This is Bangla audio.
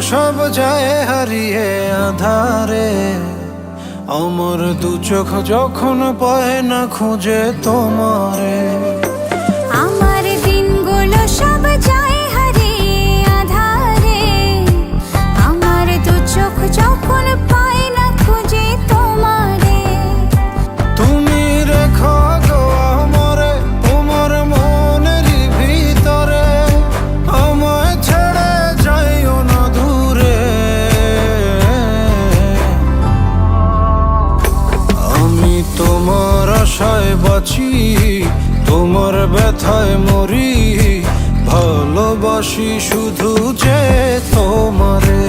সব যায় হারিয়ে আধারে, আমার দু চোখ যখন পায় না খুঁজে তোমারে। আমার দিনগুলো সব যায় হারিয়ে আধারে, আমার দু চোখ যখন পায় না খুঁজে তোমারে। তুমি রেখো গো আমরে তোমার মনের ভিতরে, আমায় ছেড়ে যাইও না দূরে। আমি তোমার আশায় বাঁচি, তোমার ব্যথায় মরি, ভালোবাসি শুধু যে তোমারে।